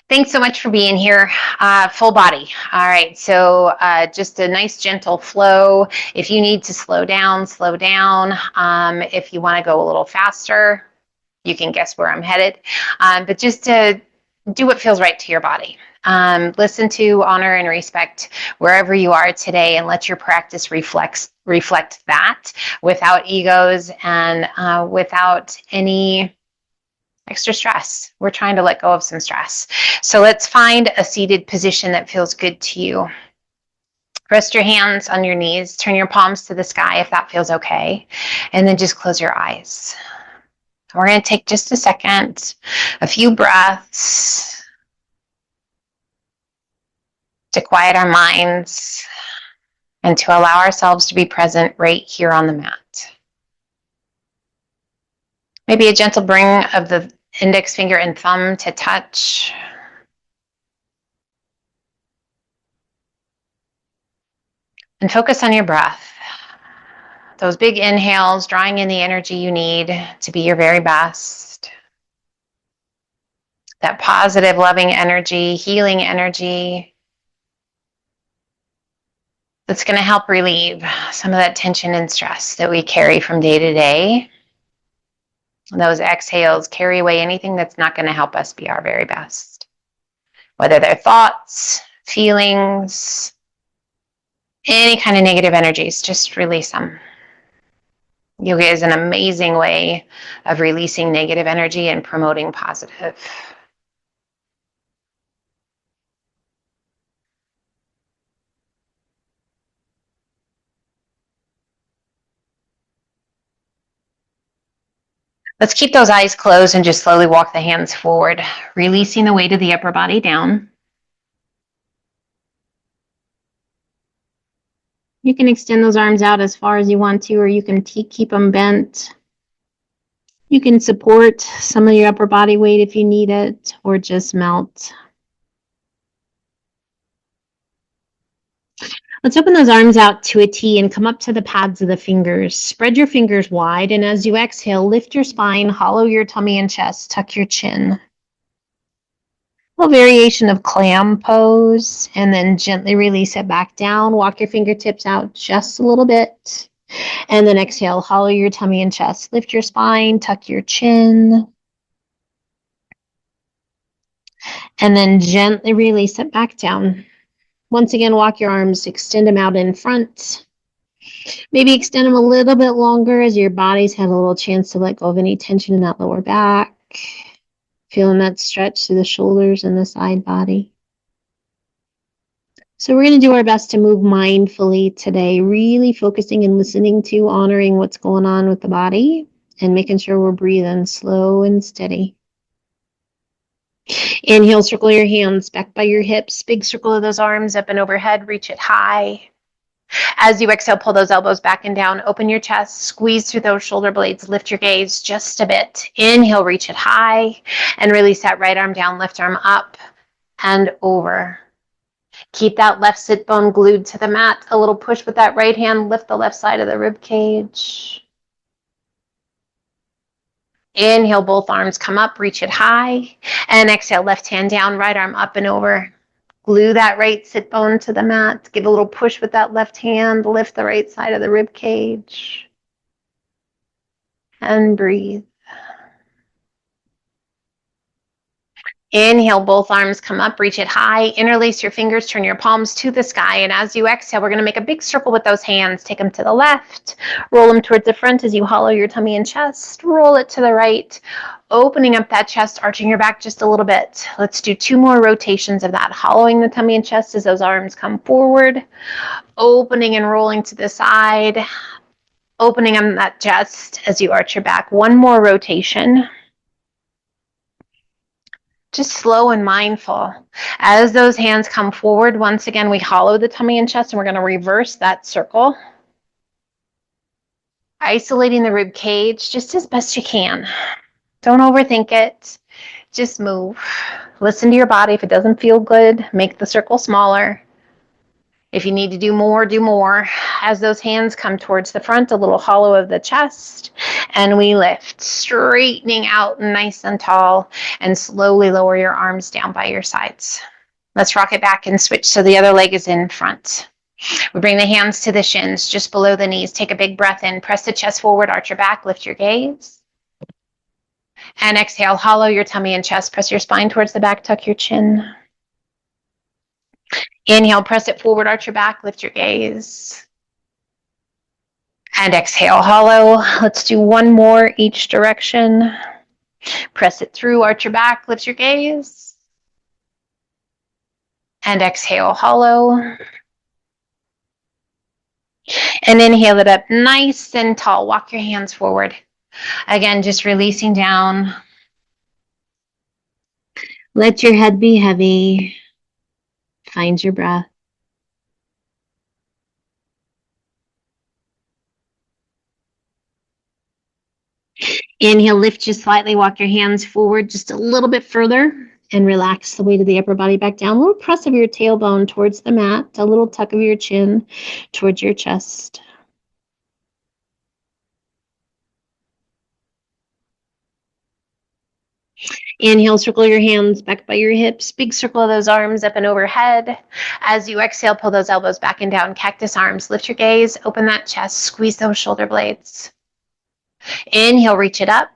Thanks so much for being here. Full body. All right, so just a nice gentle flow. If you need to slow down, slow down. If you want to go a little faster, you can guess where I'm headed. But just to do what feels right to your body. Listen to, honor, and respect wherever you are today, and let your practice reflect that without egos and without any extra stress. We're trying to let go of some stress. So let's find a seated position that feels good to you. Rest your hands on your knees. Turn your palms to the sky if that feels okay. And then just close your eyes. We're going to take just a second, a few breaths to quiet our minds and to allow ourselves to be present right here on the mat. Maybe a gentle bring of the index finger and thumb to touch. And focus on your breath. Those big inhales, drawing in the energy you need to be your very best. That positive, loving energy, healing energy that's going to help relieve some of that tension and stress that we carry from day to day. And those exhales carry away anything that's not going to help us be our very best. Whether they're thoughts, feelings, any kind of negative energies, just release them. Yoga is an amazing way of releasing negative energy and promoting positive. Let's keep those eyes closed and just slowly walk the hands forward, releasing the weight of the upper body down. You can extend those arms out as far as you want to, or you can keep them bent. You can support some of your upper body weight if you need it, or just melt. Let's open those arms out to a T and come up to the pads of the fingers. Spread your fingers wide, and as you exhale, lift your spine, hollow your tummy and chest, tuck your chin. A little variation of clam pose, and then gently release it back down. Walk your fingertips out just a little bit, and then exhale, hollow your tummy and chest. Lift your spine, tuck your chin, and then gently release it back down. Once again, walk your arms, extend them out in front. Maybe extend them a little bit longer as your body's had a little chance to let go of any tension in that lower back. Feeling that stretch through the shoulders and the side body. So we're going to do our best to move mindfully today, really focusing and listening to, honoring what's going on with the body and making sure we're breathing slow and steady. Inhale, circle your hands back by your hips. Big circle of those arms up and overhead. Reach it high. As you exhale, pull those elbows back and down. Open your chest. Squeeze through those shoulder blades. Lift your gaze just a bit. Inhale, reach it high. And release that right arm down. Left arm up and over. Keep that left sit bone glued to the mat. A little push with that right hand. Lift the left side of the rib cage. Inhale, both arms come up, reach it high. And exhale, left hand down, right arm up and over. Glue that right sit bone to the mat. Give a little push with that left hand. Lift the right side of the rib cage. And breathe. Inhale, both arms come up, reach it high. Interlace your fingers, turn your palms to the sky. And as you exhale, we're going to make a big circle with those hands. Take them to the left. Roll them towards the front as you hollow your tummy and chest. Roll it to the right. Opening up that chest, arching your back just a little bit. Let's do 2 more rotations of that. Hollowing the tummy and chest as those arms come forward. Opening and rolling to the side. Opening on that chest as you arch your back. 1 more rotation. Just slow and mindful. As those hands come forward, once again, we hollow the tummy and chest, and we're going to reverse that circle. Isolating the rib cage just as best you can. Don't overthink it. Just move. Listen to your body. If it doesn't feel good, make the circle smaller. If you need to do more, do more. As those hands come towards the front, a little hollow of the chest. And we lift, straightening out nice and tall, and slowly lower your arms down by your sides. Let's rock it back and switch so the other leg is in front. We bring the hands to the shins, just below the knees. Take a big breath in. Press the chest forward, arch your back, lift your gaze. And exhale, hollow your tummy and chest. Press your spine towards the back, tuck your chin. Inhale, press it forward, arch your back, lift your gaze. And exhale, hollow. Let's do one more each direction. Press it through, arch your back, lift your gaze. And exhale, hollow. And inhale it up nice and tall. Walk your hands forward. Again, just releasing down. Let your head be heavy. Find your breath. Inhale, lift you slightly. Walk your hands forward just a little bit further and relax the weight of the upper body back down. A little press of your tailbone towards the mat, a little tuck of your chin towards your chest. Inhale, circle your hands back by your hips. Big circle of those arms up and overhead. As you exhale, pull those elbows back and down. Cactus arms. Lift your gaze. Open that chest. Squeeze those shoulder blades. Inhale, reach it up.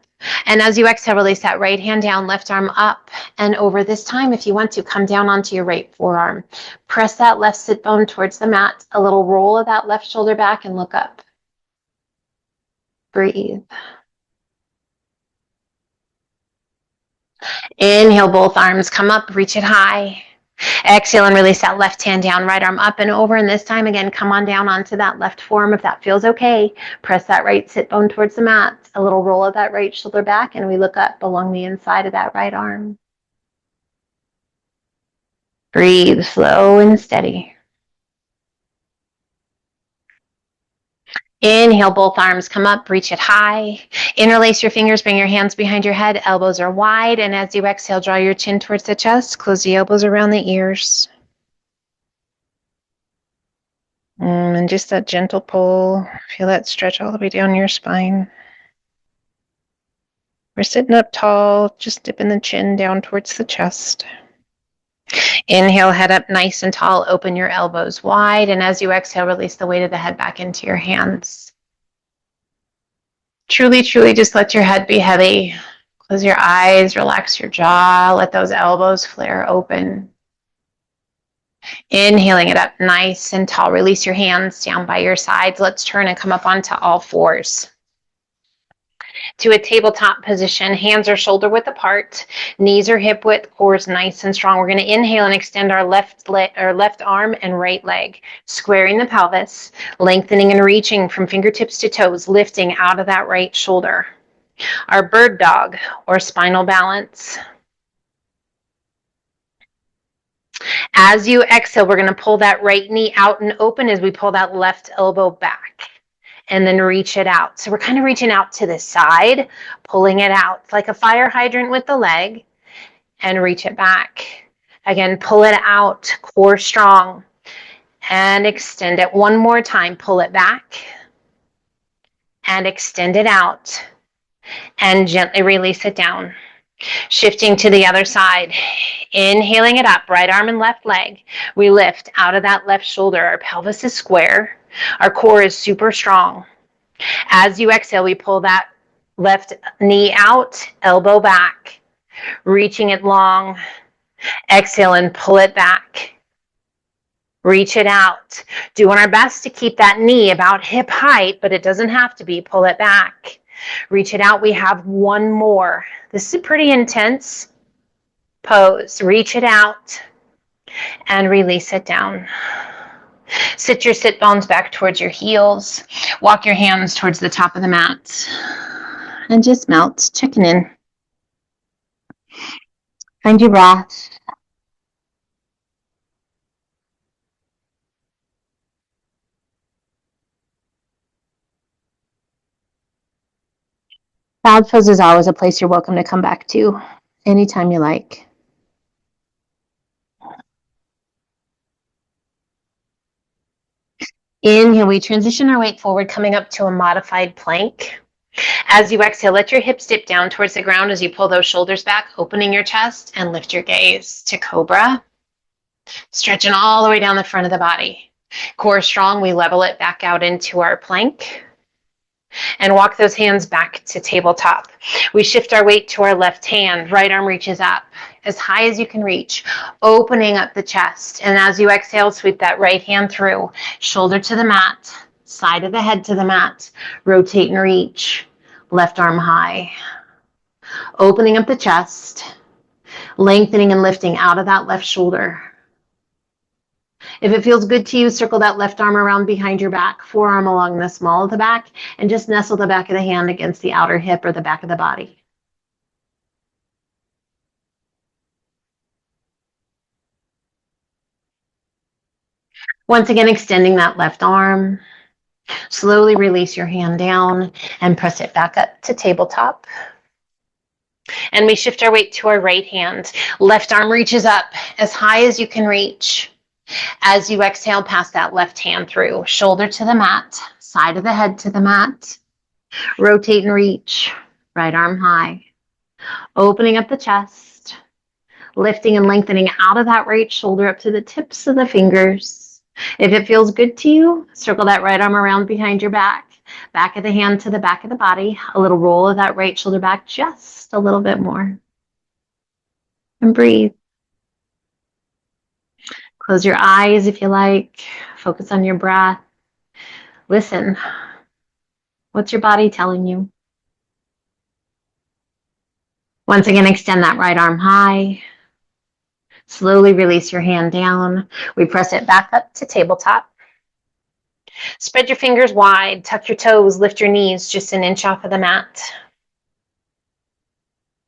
And as you exhale, release that right hand down, left arm up and over. This time, if you want to, come down onto your right forearm. Press that left sit bone towards the mat. A little roll of that left shoulder back and look up. Breathe. Inhale, both arms come up, reach it high. Exhale and release that left hand down, right arm up and over. And this time, again, come on down onto that left forearm if that feels okay. Press that right sit bone towards the mat. A little roll of that right shoulder back, and we look up along the inside of that right arm. Breathe slow and steady. Inhale, both arms come up, reach it high. Interlace your fingers, bring your hands behind your head, elbows are wide. And as you exhale, draw your chin towards the chest, close the elbows around the ears. And just that gentle pull, feel that stretch all the way down your spine. We're sitting up tall, just dipping the chin down towards the chest. Inhale, head up nice and tall, open your elbows wide. And as you exhale, release the weight of the head back into your hands. Truly, truly just let your head be heavy. Close your eyes, relax your jaw, let those elbows flare open. Inhaling it up nice and tall. Release your hands down by your sides. Let's turn and come up onto all fours. To a tabletop position, hands are shoulder width apart, knees are hip width, core is nice and strong. We're going to inhale and extend our left arm and right leg, squaring the pelvis, lengthening and reaching from fingertips to toes, lifting out of that right shoulder. Our bird dog or spinal balance. As you exhale, we're going to pull that right knee out and open as we pull that left elbow back. And then reach it out. So we're kind of reaching out to the side, pulling it out. It's like a fire hydrant with the leg, and reach it back. Again, pull it out, core strong, and extend it one more time. Pull it back, and extend it out, and gently release it down. Shifting to the other side. Inhaling it up, right arm and left leg. We lift out of that left shoulder. Our pelvis is square. Our core is super strong. As you exhale, we pull that left knee out, elbow back, reaching it long. Exhale and pull it back. Reach it out. Doing our best to keep that knee about hip height, but it doesn't have to be. Pull it back. Reach it out. We have one more. This is a pretty intense pose. Reach it out and release it down. Sit your sit bones back towards your heels. Walk your hands towards the top of the mat. And just melt, checking in. Find your breath. Cloud pose is always a place you're welcome to come back to anytime you like. Inhale, we transition our weight forward, coming up to a modified plank. As you exhale, let your hips dip down towards the ground as you pull those shoulders back, opening your chest, and lift your gaze to cobra. Stretching all the way down the front of the body. Core strong, we level it back out into our plank. And walk those hands back to tabletop. We shift our weight to our left hand. Right arm reaches up as high as you can reach, opening up the chest. And as you exhale, sweep that right hand through. Shoulder to the mat, side of the head to the mat. Rotate and reach. Left arm high. Opening up the chest, lengthening and lifting out of that left shoulder. If it feels good to you, circle that left arm around behind your back, forearm along the small of the back, and just nestle the back of the hand against the outer hip or the back of the body. Once again, extending that left arm. Slowly release your hand down and press it back up to tabletop. And we shift our weight to our right hand. Left arm reaches up as high as you can reach. As you exhale, pass that left hand through. Shoulder to the mat, side of the head to the mat. Rotate and reach. Right arm high. Opening up the chest. Lifting and lengthening out of that right shoulder up to the tips of the fingers. If it feels good to you, circle that right arm around behind your back. Back of the hand to the back of the body. A little roll of that right shoulder back, just a little bit more. And breathe. Close your eyes if you like. Focus on your breath. Listen. What's your body telling you? Once again, extend that right arm high. Slowly release your hand down. We press it back up to tabletop. Spread your fingers wide. Tuck your toes. Lift your knees just an inch off of the mat.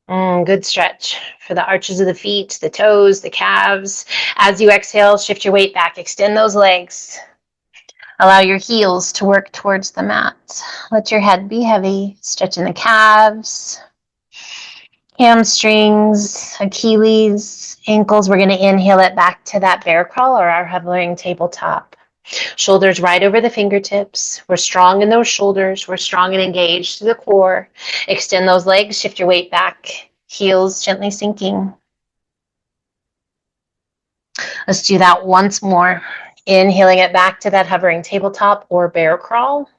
Good stretch for the arches of the feet, the toes, the calves. As you exhale, shift your weight back. Extend those legs. Allow your heels to work towards the mat. Let your head be heavy. Stretching the calves, hamstrings, Achilles, ankles. We're going to inhale it back to that bear crawl or our hovering tabletop. Shoulders right over the fingertips. We're strong in those shoulders. We're strong and engaged to the core. Extend those legs. Shift your weight back. Heels gently sinking. Let's do that once more. Inhaling it back to that hovering tabletop or bear crawl.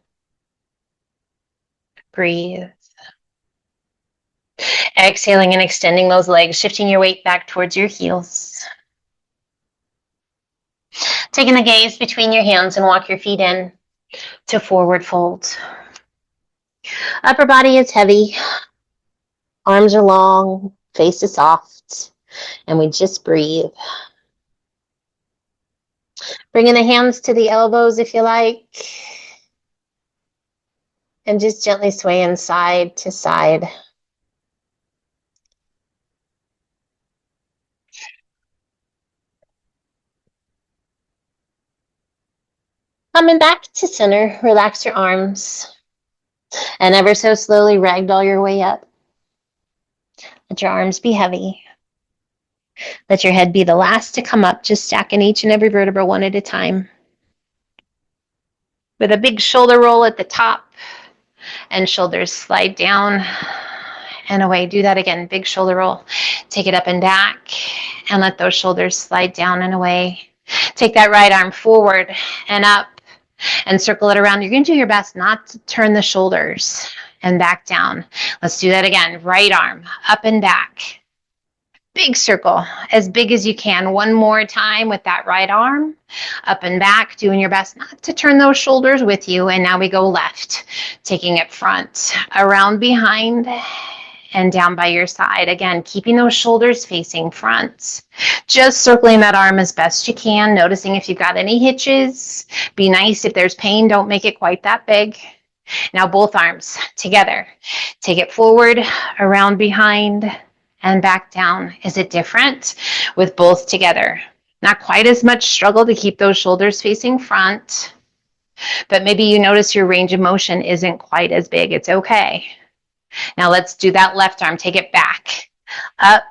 Breathe. Exhaling and extending those legs, shifting your weight back towards your heels. Taking the gaze between your hands and walk your feet in to forward fold. Upper body is heavy. Arms are long. Face is soft. And we just breathe. Bringing the hands to the elbows if you like. And just gently swaying side to side. Coming back to center, relax your arms. And ever so slowly ragdoll your way up. Let your arms be heavy. Let your head be the last to come up, just stacking each and every vertebra one at a time. With a big shoulder roll at the top and shoulders slide down and away. Do that again, big shoulder roll. Take it up and back and let those shoulders slide down and away. Take that right arm forward and up and circle it around. You're going to do your best not to turn the shoulders and back down. Let's do that again. Right arm up and back. Big circle, as big as you can. One more time with that right arm, up and back, doing your best not to turn those shoulders with you. And now we go left, taking it front, around behind, and down by your side. Again, keeping those shoulders facing front. Just circling that arm as best you can, noticing if you've got any hitches. Be nice if there's pain, don't make it quite that big. Now both arms together. Take it forward, around behind, and back down. Is it different with both together? Not quite as much struggle to keep those shoulders facing front, but maybe you notice your range of motion isn't quite as big. It's okay. Now let's do that left arm. Take it back, up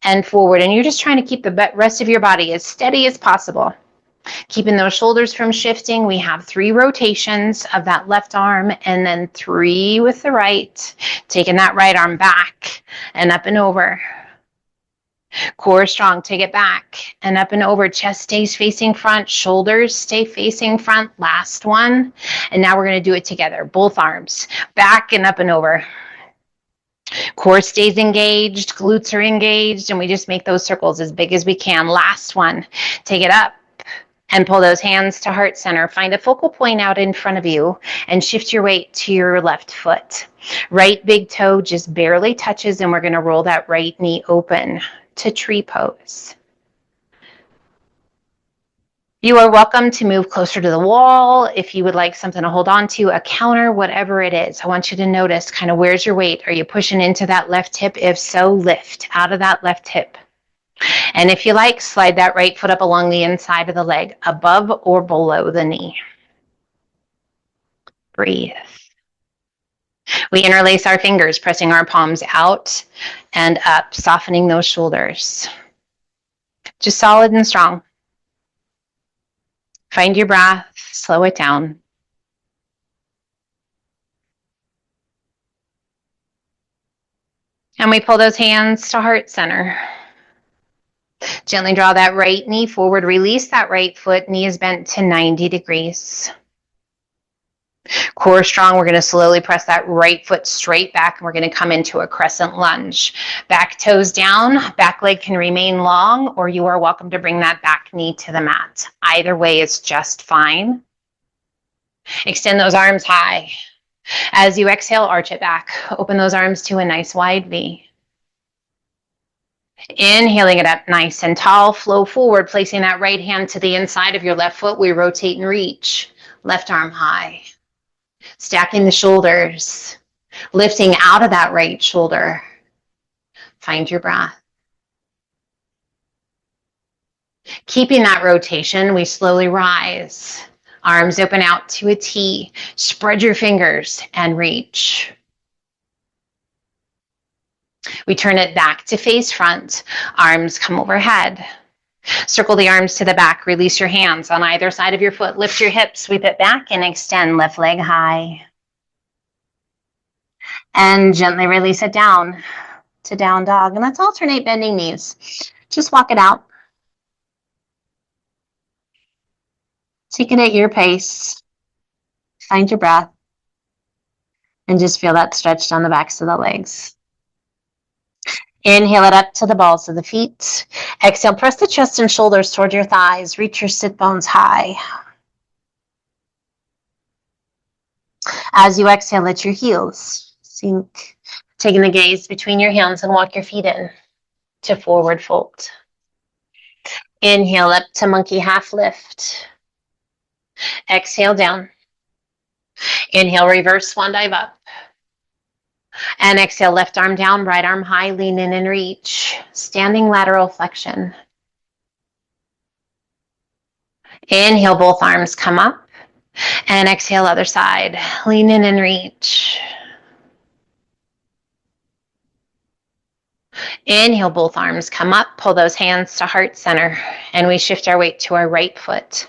and forward. And you're just trying to keep the rest of your body as steady as possible. Keeping those shoulders from shifting, we have 3 rotations of that left arm and then 3 with the right. Taking that right arm back and up and over. Core strong, take it back and up and over. Chest stays facing front, shoulders stay facing front. Last one. And now we're going to do it together. Both arms, back and up and over. Core stays engaged, glutes are engaged, and we just make those circles as big as we can. Last one, take it up and pull those hands to heart center. Find a focal point out in front of you and shift your weight to your left foot. Right big toe just barely touches, and we're going to roll that right knee open to tree pose. You are welcome to move closer to the wall if you would like something to hold on to, a counter, whatever it is. I want you to notice kind of where's your weight. Are you pushing into that left hip? If so, lift out of that left hip. And if you like, slide that right foot up along the inside of the leg, above or below the knee. Breathe. We interlace our fingers, pressing our palms out and up, softening those shoulders. Just solid and strong. Find your breath, slow it down. And we pull those hands to heart center. Gently draw that right knee forward, release that right foot, knee is bent to 90 degrees. Core strong, we're going to slowly press that right foot straight back, and we're going to come into a crescent lunge. Back toes down, back leg can remain long, or you are welcome to bring that back knee to the mat. Either way is just fine. Extend those arms high. As you exhale, arch it back. Open those arms to a nice wide V. Inhaling it up nice and tall, flow forward, placing that right hand to the inside of your left foot. We rotate and reach. Left arm high. Stacking the shoulders, lifting out of that right shoulder. Find your breath. Keeping that rotation, we slowly rise. Arms open out to a T. Spread your fingers and reach. We turn it back to face front. Arms come overhead. Circle the arms to the back. Release your hands on either side of your foot. Lift your hips, sweep it back, and extend left leg high. And gently release it down to down dog. And let's alternate bending knees. Just walk it out. Take it at your pace. Find your breath. And just feel that stretch down the backs of the legs. Inhale it up to the balls of the feet. Exhale, press the chest and shoulders toward your thighs. Reach your sit bones high. As you exhale, let your heels sink. Taking the gaze between your hands and walk your feet in to forward fold. Inhale up to monkey half lift. Exhale down. Inhale, reverse swan dive up. And exhale, left arm down, right arm high, lean in and reach. Standing lateral flexion. Inhale, both arms come up. And exhale, other side. Lean in and reach. Inhale, both arms come up. Pull those hands to heart center. And we shift our weight to our right foot.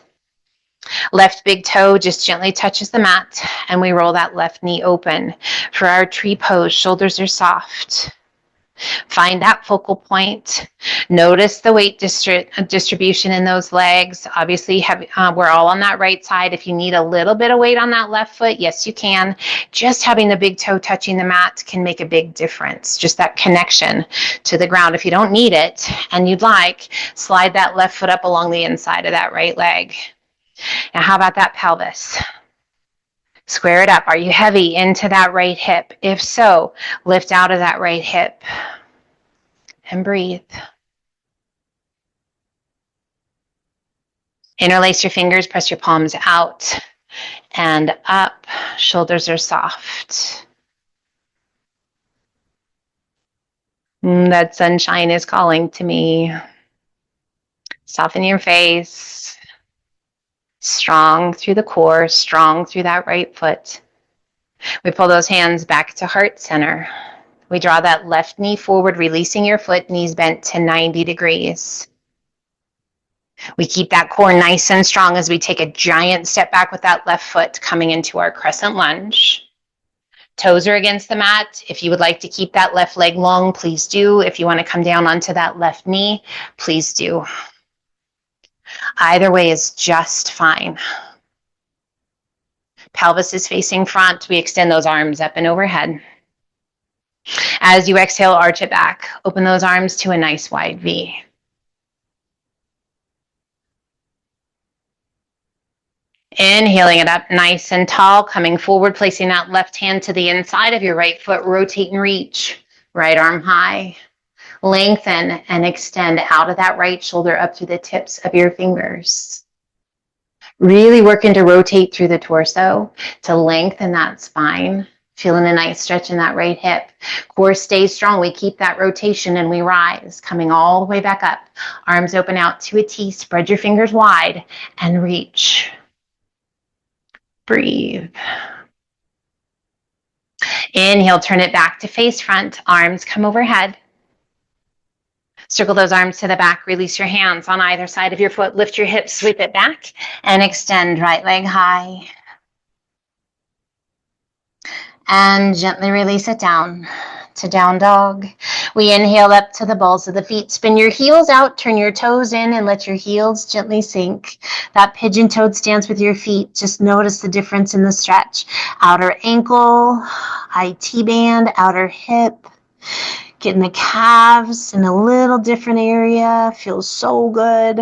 Left big toe just gently touches the mat, and we roll that left knee open. For our tree pose, shoulders are soft. Find that focal point. Notice the weight distribution in those legs. Obviously, we're all on that right side. If you need a little bit of weight on that left foot, yes, you can. Just having the big toe touching the mat can make a big difference. Just that connection to the ground. If you don't need it and you'd like, slide that left foot up along the inside of that right leg. Now, how about that pelvis? Square it up. Are you heavy into that right hip? If so, lift out of that right hip and breathe. Interlace your fingers, press your palms out and up. Shoulders are soft. That sunshine is calling to me. Soften your face. Strong through the core, strong through that right foot. We pull those hands back to heart center. We draw that left knee forward, releasing your foot, knees bent to 90 degrees. We keep that core nice and strong as we take a giant step back with that left foot coming into our crescent lunge. Toes are against the mat. If you would like to keep that left leg long, please do. If you want to come down onto that left knee, please do. Either way is just fine. Pelvis is facing front. We extend those arms up and overhead. As you exhale, arch it back. Open those arms to a nice wide V. Inhaling it up nice and tall, coming forward, placing that left hand to the inside of your right foot. Rotate and reach. Right arm high. Lengthen and extend out of that right shoulder up through the tips of your fingers. Really working to rotate through the torso to lengthen that spine. Feeling a nice stretch in that right hip. Core stays strong. We keep that rotation and we rise, coming all the way back up. Arms open out to a T. Spread your fingers wide and reach. Breathe. Inhale, turn it back to face front. Arms come overhead. Circle those arms to the back. Release your hands on either side of your foot. Lift your hips, sweep it back, and extend right leg high. And gently release it down to down dog. We inhale up to the balls of the feet. Spin your heels out, turn your toes in, and let your heels gently sink. That pigeon-toed stance with your feet. Just notice the difference in the stretch. Outer ankle, IT band, outer hip. Getting the calves in a little different area. Feels so good.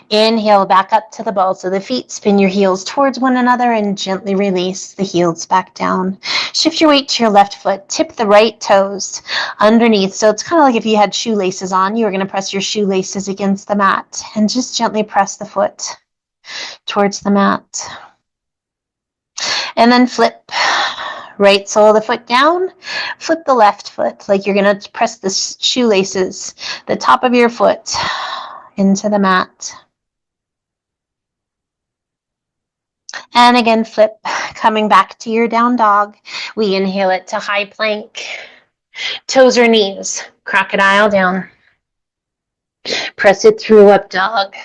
Inhale back up to the balls of the feet. Spin your heels towards one another and gently release the heels back down. Shift your weight to your left foot. Tip the right toes underneath. So it's kind of like if you had shoelaces on. You were going to press your shoelaces against the mat and just gently press the foot towards the mat. And then flip. Right sole of the foot down, flip the left foot like you're going to press the shoelaces, the top of your foot into the mat. And again, flip, coming back to your down dog. We inhale it to high plank, toes or knees, crocodile down. Press it through up dog.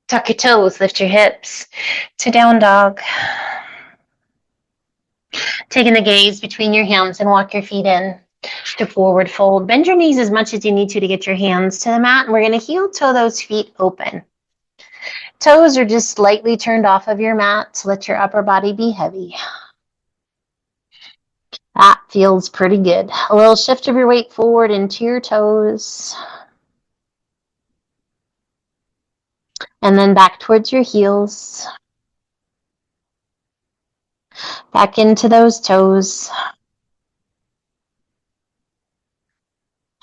Tuck your toes, lift your hips to down dog. Taking the gaze between your hands and walk your feet in to forward fold. Bend your knees as much as you need to get your hands to the mat. And we're going to heel toe those feet open. Toes are just slightly turned off of your mat to let your upper body be heavy. That feels pretty good. A little shift of your weight forward into your toes. And then back towards your heels. Back into those toes.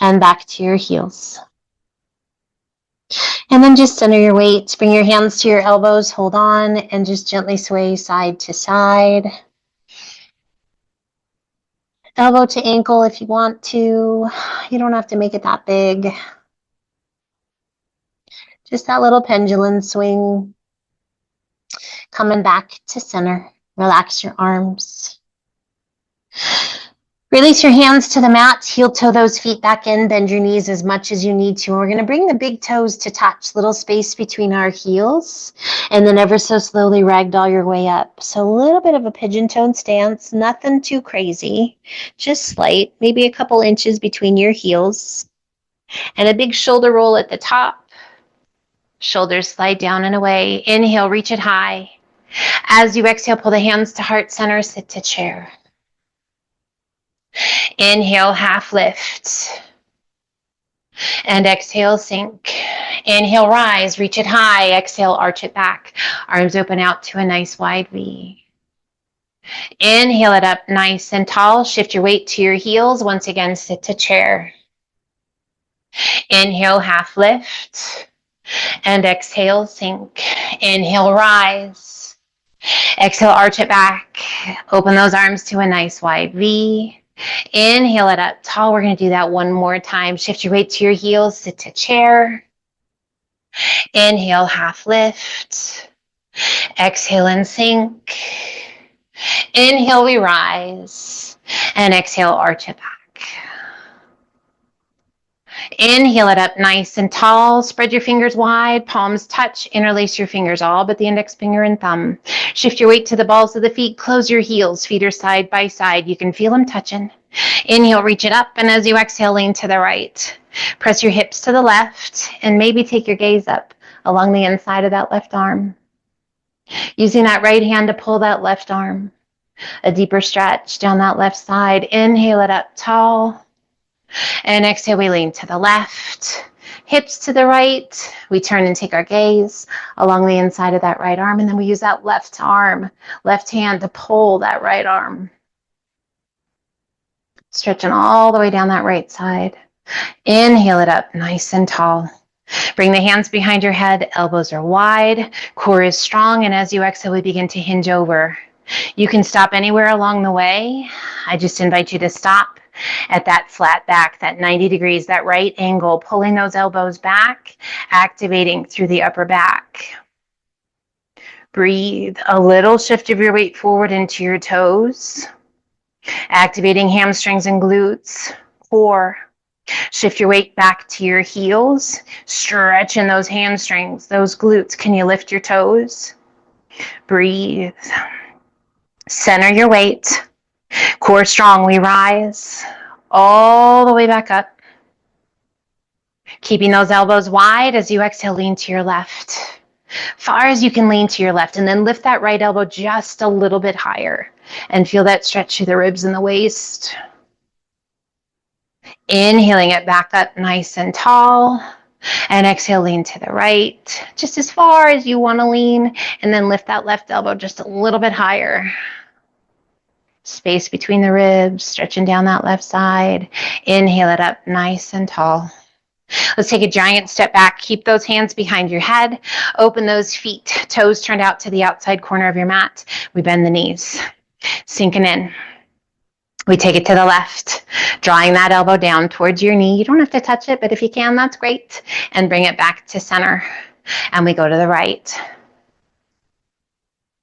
And back to your heels. And then just center your weight. Bring your hands to your elbows. Hold on and just gently sway side to side. Elbow to ankle if you want to. You don't have to make it that big. Just that little pendulum swing. Coming back to center. Relax your arms. Release your hands to the mat. Heel toe those feet back in. Bend your knees as much as you need to. We're going to bring the big toes to touch. Little space between our heels. And then ever so slowly ragdoll your way up. So a little bit of a pigeon-toed stance. Nothing too crazy. Just slight. Maybe a couple inches between your heels. And a big shoulder roll at the top. Shoulders slide down and away. Inhale, reach it high. As you exhale, pull the hands to heart center, sit to chair. Inhale, half lift. And exhale, sink. Inhale, rise, reach it high. Exhale, arch it back. Arms open out to a nice wide V. Inhale it up nice and tall. Shift your weight to your heels. Once again, sit to chair. Inhale, half lift. And exhale, sink. Inhale, rise. Exhale, arch it back. Open those arms to a nice wide V. Inhale it up tall. We're going to do that one more time. Shift your weight to your heels. Sit to chair. Inhale, half lift. Exhale and sink. Inhale, we rise. And exhale, arch it back. Inhale it up nice and tall. Spread your fingers wide, palms touch, interlace your fingers all but the index finger and thumb. Shift your weight to the balls of the feet, close your heels, feet are side by side. You can feel them touching. Inhale, reach it up, and as you exhale, lean to the right. Press your hips to the left, and maybe take your gaze up along the inside of that left arm. Using that right hand to pull that left arm. A deeper stretch down that left side. Inhale it up tall. And exhale, we lean to the left. Hips to the right. We turn and take our gaze along the inside of that right arm. And then we use that left arm, left hand to pull that right arm. Stretching all the way down that right side. Inhale it up nice and tall. Bring the hands behind your head. Elbows are wide. Core is strong. And as you exhale, we begin to hinge over. You can stop anywhere along the way. I just invite you to stop at that flat back, that 90 degrees, that right angle, pulling those elbows back, activating through the upper back. Breathe. A little shift of your weight forward into your toes, activating hamstrings and glutes, core. Shift your weight back to your heels, stretching those hamstrings, those glutes. Can you lift your toes? Breathe. Center your weight. Core strong, we rise all the way back up. Keeping those elbows wide as you exhale, lean to your left. Far as you can lean to your left, and then lift that right elbow just a little bit higher and feel that stretch through the ribs and the waist. Inhaling it back up nice and tall. And exhale, lean to the right, just as far as you want to lean, and then lift that left elbow just a little bit higher. Space between the ribs, stretching down that left side. Inhale it up nice and tall. Let's take a giant step back. Keep those hands behind your head. Open those feet, toes turned out to the outside corner of your mat. We bend the knees, sinking in. We take it to the left, drawing that elbow down towards your knee. You don't have to touch it, but if you can, that's great. And bring it back to center. And we go to the right.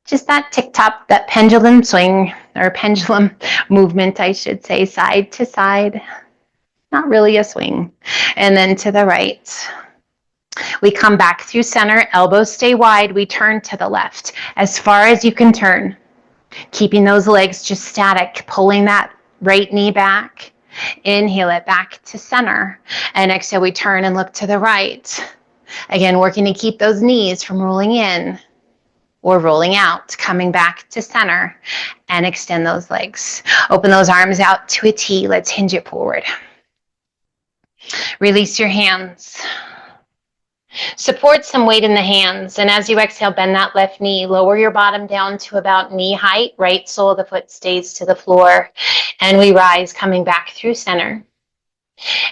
Just that tick-tock, that pendulum swing, or pendulum movement, I should say, side to side. Not really a swing. And then to the right. We come back through center, elbows stay wide. We turn to the left as far as you can turn. Keeping those legs just static, pulling that right knee back. Inhale it back to center. And exhale, we turn and look to the right. Again, working to keep those knees from rolling in or rolling out, coming back to center, and extend those legs. Open those arms out to a T. Let's hinge it forward. Release your hands. Support some weight in the hands, and as you exhale, bend that left knee. Lower your bottom down to about knee height. Right sole of the foot stays to the floor, and we rise, coming back through center.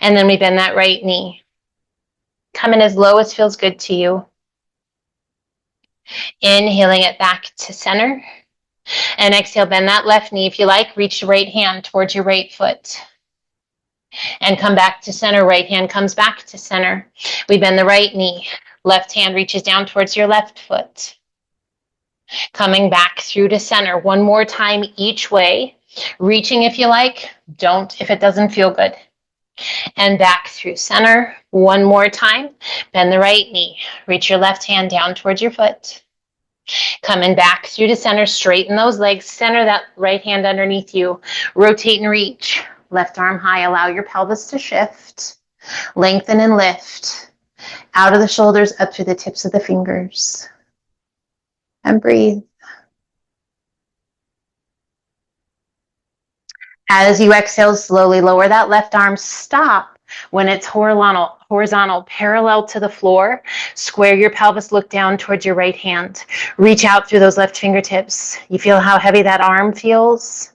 And then we bend that right knee. Come in as low as feels good to you. Inhaling it back to center. And exhale, bend that left knee. If you like, reach the right hand towards your right foot. And come back to center. Right hand comes back to center. We bend the right knee. Left hand reaches down towards your left foot. Coming back through to center. One more time each way. Reaching if you like. Don't if it doesn't feel good. And back through center. One more time. Bend the right knee. Reach your left hand down towards your foot. Coming back through to center. Straighten those legs. Center that right hand underneath you. Rotate and reach. Left arm high. Allow your pelvis to shift. Lengthen and lift. Out of the shoulders, up through the tips of the fingers. And breathe. As you exhale, slowly lower that left arm. Stop when it's horizontal, parallel to the floor. Square your pelvis, look down towards your right hand. Reach out through those left fingertips. You feel how heavy that arm feels?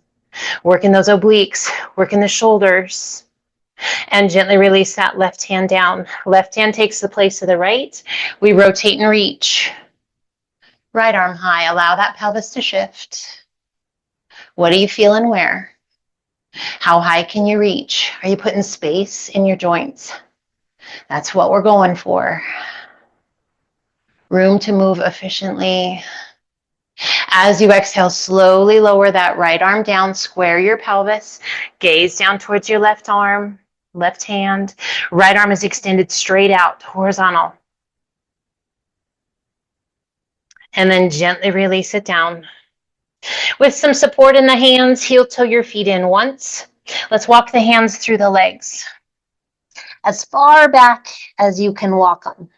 Working those obliques, working the shoulders. And gently release that left hand down. Left hand takes the place of the right. We rotate and reach. Right arm high. Allow that pelvis to shift. What do you feel and where? How high can you reach? Are you putting space in your joints? That's what we're going for. Room to move efficiently. As you exhale, slowly lower that right arm down. Square your pelvis. Gaze down towards your left arm. left hand. Right arm is extended straight out, horizontal. And then gently release it down. With some support in the hands, heel toe your feet in once. Let's walk the hands through the legs as far back as you can walk them.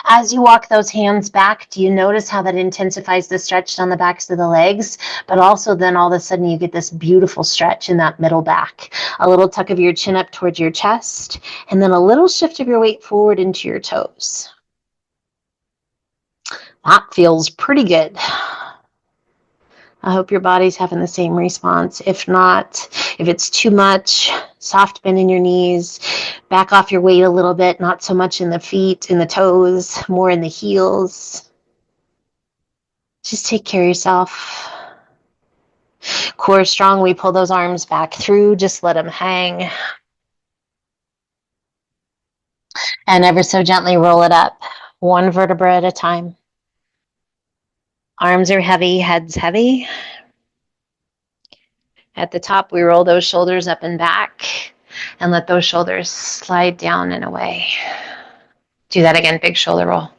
As you walk those hands back, do you notice how that intensifies the stretch on the backs of the legs? But also then all of a sudden you get this beautiful stretch in that middle back. A little tuck of your chin up towards your chest, and then a little shift of your weight forward into your toes. That feels pretty good. I hope your body's having the same response. If not, if it's too much, soft bend in your knees, back off your weight a little bit, not so much in the feet, in the toes, more in the heels. Just take care of yourself. Core strong, we pull those arms back through, just let them hang. And ever so gently roll it up, one vertebra at a time. Arms are heavy, head's heavy. At the top, we roll those shoulders up and back and let those shoulders slide down and away. Do that again, big shoulder roll.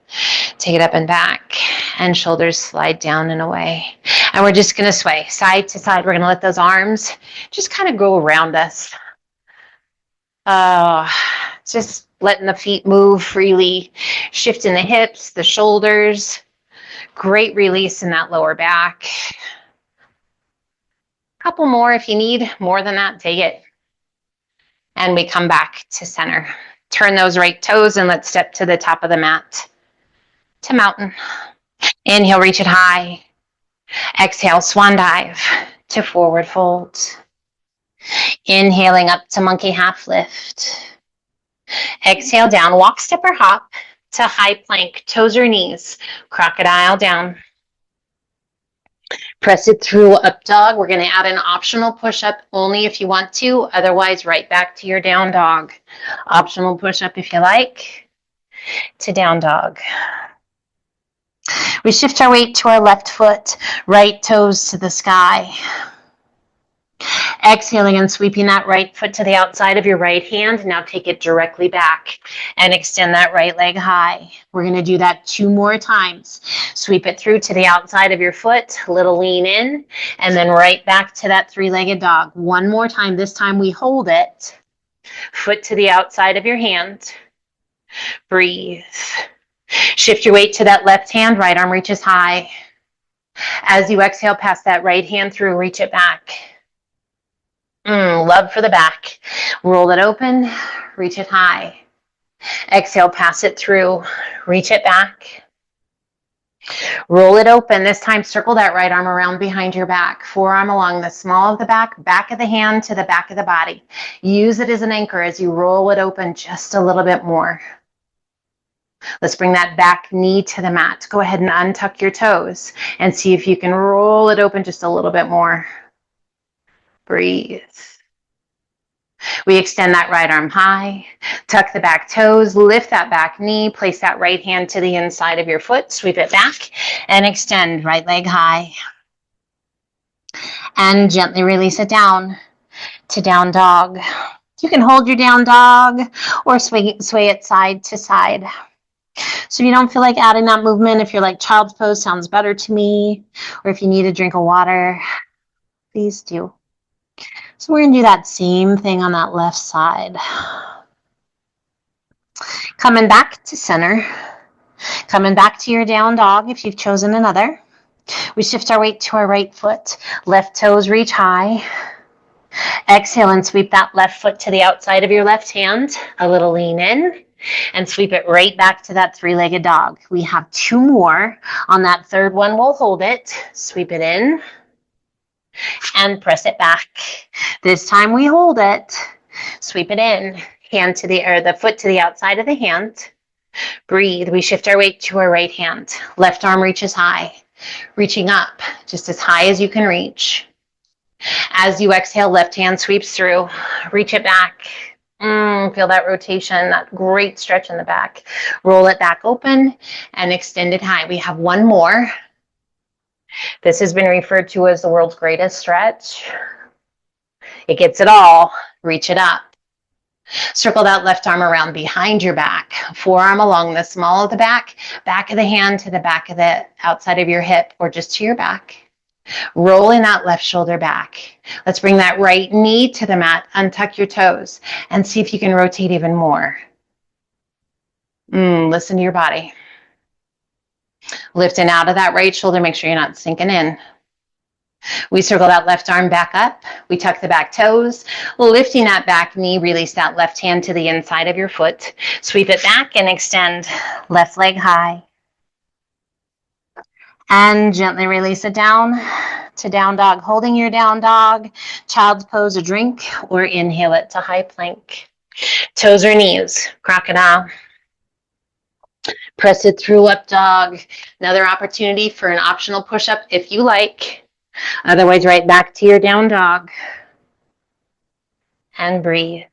Take it up and back and shoulders slide down and away. And we're just gonna sway side to side. We're gonna let those arms just kind of go around us. Just letting the feet move freely, shifting the hips, the shoulders. Great release in that lower back. Couple more if you need. More than that, take it. And we come back to center. Turn those right toes and let's step to the top of the mat to mountain. Inhale, reach it high. Exhale, swan dive to forward fold. Inhaling up to monkey half lift. Exhale down, walk, step, or hop to high plank, toes or knees, crocodile down. Press it through up dog. We're going to add an optional push-up only if you want to, otherwise right back to your down dog. Optional push-up if you like, to down dog. We shift our weight to our left foot, right toes to the sky. Exhaling and sweeping that right foot to the outside of your right hand. Now take it directly back and extend that right leg high. We're going to do that 2 more times. Sweep it through to the outside of your foot, a little lean in, and then right back to that 3-legged dog. 1 more time. This time we hold it. Foot to the outside of your hand. Breathe. Shift your weight to that left hand. Right arm reaches high. As you exhale, pass that right hand through, reach it back. Love for the back. Roll it open, reach it high. Exhale, pass it through, reach it back. Roll it open. This time, circle that right arm around behind your back. Forearm along the small of the back of the hand to the back of the body. Use it as an anchor as you roll it open just a little bit more. Let's bring that back knee to the mat. Go ahead and untuck your toes and see if you can roll it open just a little bit more. Breathe. We extend that right arm high, tuck the back toes, lift that back knee, place that right hand to the inside of your foot, sweep it back, and extend right leg high. And gently release it down to down dog. You can hold your down dog or sway it side to side. So if you don't feel like adding that movement, if you're like child's pose sounds better to me, or if you need a drink of water, please do. So we're going to do that same thing on that left side. Coming back to center. Coming back to your down dog if you've chosen another. We shift our weight to our right foot. Left toes reach high. Exhale and sweep that left foot to the outside of your left hand. A little lean in. And sweep it right back to that 3-legged dog. We have 2 more. On that third one, we'll hold it. Sweep it in. And press it back. This time we hold it. Sweep it in. Hand to the foot to the outside of the hand. Breathe. We shift our weight to our right hand. Left arm reaches high. Reaching up just as high as you can reach. As you exhale, left hand sweeps through. Reach it back. Feel that rotation, that great stretch in the back. Roll it back open and extend it high. We have 1 more. This has been referred to as the world's greatest stretch. It gets it all. Reach it up. Circle that left arm around behind your back, forearm along the small of the back of the hand to the back of the outside of your hip or just to your back. Rolling that left shoulder back. Let's bring that right knee to the mat, untuck your toes, and see if you can rotate even more. Listen to your body. Lifting out of that right shoulder, make sure you're not sinking in. We circle that left arm back up. We tuck the back toes, lifting that back knee, release that left hand to the inside of your foot. Sweep it back and extend left leg high. And gently release it down to down dog. Holding your down dog, child's pose, a drink, or inhale it to high plank. Toes or knees, crocodile. Press it through up dog. Another opportunity for an optional push-up if you like. Otherwise, right back to your down dog. And breathe.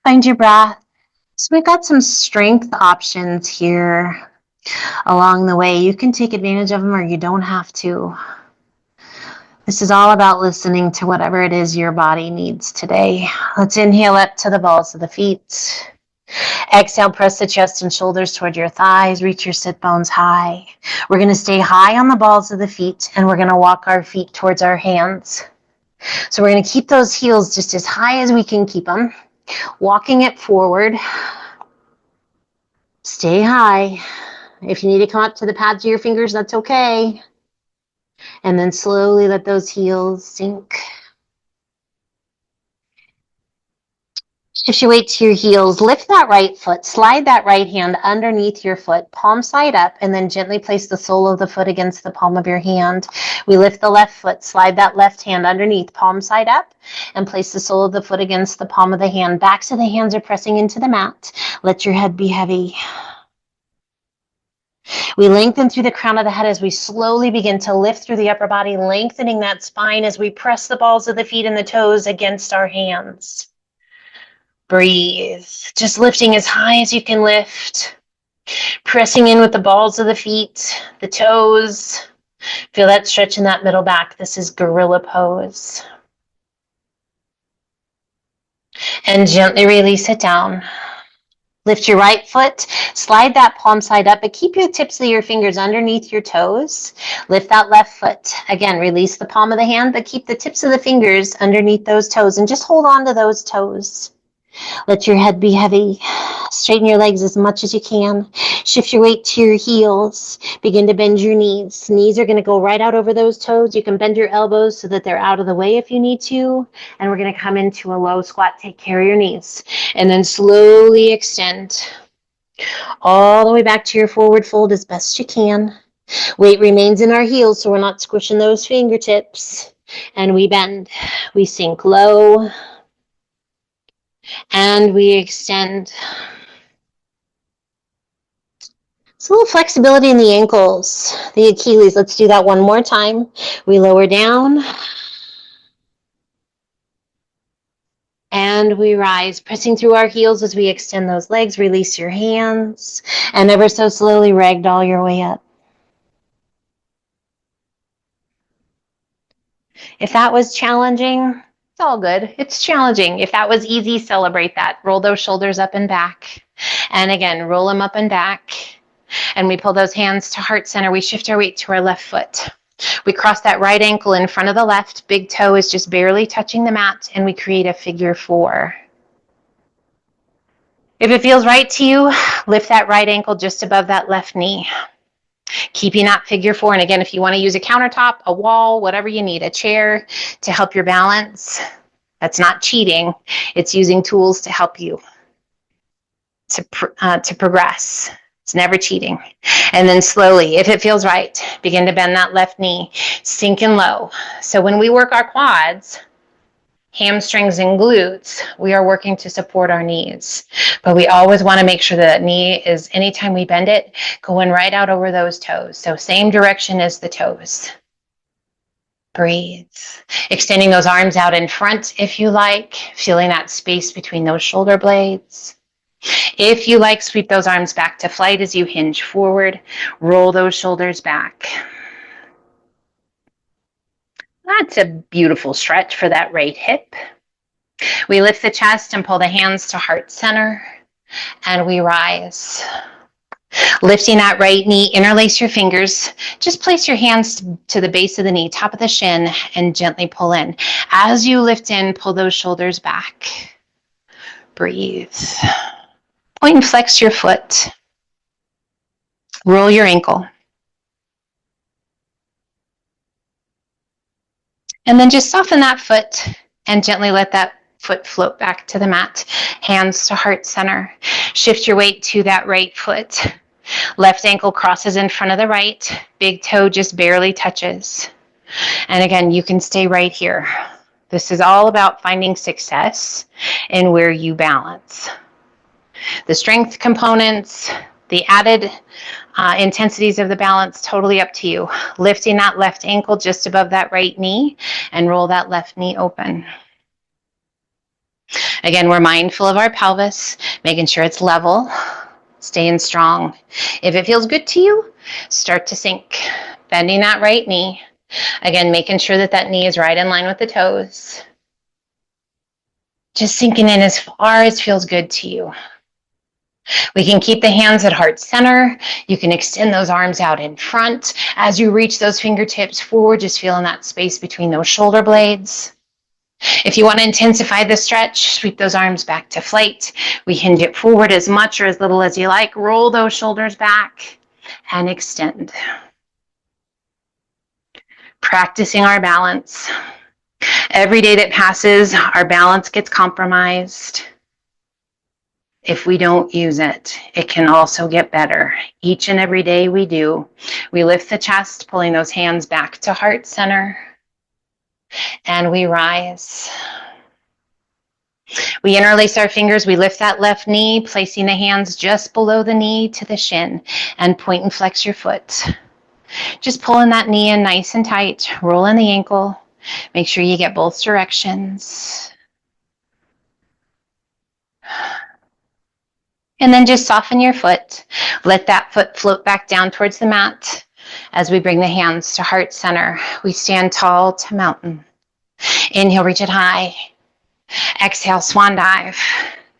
Find your breath. So we've got some strength options here along the way. You can take advantage of them or you don't have to. This is all about listening to whatever it is your body needs today. Let's inhale up to the balls of the feet. Exhale, press the chest and shoulders toward your thighs. Reach your sit bones high. We're going to stay high on the balls of the feet and we're going to walk our feet towards our hands. So we're going to keep those heels just as high as we can keep them. Walking it forward. Stay high. If you need to come up to the pads of your fingers, that's okay. And then slowly let those heels sink. Shift your weight to your heels. Lift that right foot. Slide that right hand underneath your foot. Palm side up. And then gently place the sole of the foot against the palm of your hand. We lift the left foot. Slide that left hand underneath. Palm side up. And place the sole of the foot against the palm of the hand. Backs of the hands are pressing into the mat. Let your head be heavy. We lengthen through the crown of the head as we slowly begin to lift through the upper body, lengthening that spine as we press the balls of the feet and the toes against our hands. Breathe. Just lifting as high as you can lift. Pressing in with the balls of the feet, the toes. Feel that stretch in that middle back. This is gorilla pose. And gently release it down. Lift your right foot, slide that palm side up, but keep your tips of your fingers underneath your toes. Lift that left foot. Again, release the palm of the hand, but keep the tips of the fingers underneath those toes and just hold on to those toes. Let your head be heavy. Straighten your legs as much as you can. Shift your weight to your heels. Begin to bend your knees. Knees are going to go right out over those toes. You can bend your elbows so that they're out of the way if you need to. And we're going to come into a low squat. Take care of your knees. And then slowly extend all the way back to your forward fold as best you can. Weight remains in our heels so we're not squishing those fingertips. And we bend. We sink low. And we extend. It's a little flexibility in the ankles, the Achilles. Let's do that one more time. We lower down. And we rise, pressing through our heels as we extend those legs. Release your hands. And ever so slowly ragdoll your way up. If that was challenging, it's all good. It's challenging. If that was easy, celebrate that. Roll those shoulders up and back. And again, roll them up and back. And we pull those hands to heart center. We shift our weight to our left foot. We cross that right ankle in front of the left. Big toe is just barely touching the mat. And we create a figure 4. If it feels right to you, lift that right ankle just above that left knee. Keeping that figure 4. And again, if you want to use a countertop, a wall, whatever you need, a chair to help your balance, that's not cheating. It's using tools to help you to progress. It's never cheating. And then slowly, if it feels right, begin to bend that left knee, sinking low. So when we work our quads, hamstrings and glutes, we are working to support our knees. But we always want to make sure that knee is, anytime we bend it, going right out over those toes. So same direction as the toes. Breathe. Extending those arms out in front if you like, feeling that space between those shoulder blades. If you like, sweep those arms back to flight as you hinge forward. Roll those shoulders back. That's a beautiful stretch for that right hip. We lift the chest and pull the hands to heart center, and we rise. Lifting that right knee, interlace your fingers. Just place your hands to the base of the knee, top of the shin, and gently pull in. As you lift in, pull those shoulders back. Breathe. Point and flex your foot. Roll your ankle. And then just soften that foot and gently let that foot float back to the mat. Hands to heart center. Shift your weight to that right foot. Left ankle crosses in front of the right. Big toe just barely touches. And again, you can stay right here. This is all about finding success in where you balance. The strength components, the added intensities of the balance, totally up to you. Lifting that left ankle just above that right knee and roll that left knee open. Again, we're mindful of our pelvis, making sure it's level, staying strong. If it feels good to you, start to sink. Bending that right knee. Again, making sure that that knee is right in line with the toes. Just sinking in as far as feels good to you. We can keep the hands at heart center. You can extend those arms out in front. As you reach those fingertips forward, just feeling that space between those shoulder blades. If you want to intensify the stretch, sweep those arms back to flight. We hinge it forward as much or as little as you like. Roll those shoulders back and extend. Practicing our balance. Every day that passes, our balance gets compromised. If we don't use it, it can also get better. Each and every day we do. We lift the chest, pulling those hands back to heart center, and we rise. We interlace our fingers. We lift that left knee, placing the hands just below the knee to the shin, and point and flex your foot. Just pulling that knee in nice and tight, rolling the ankle. Make sure you get both directions. And then just soften your foot. Let that foot float back down towards the mat. As we bring the hands to heart center, we stand tall to mountain. Inhale, reach it high. Exhale, swan dive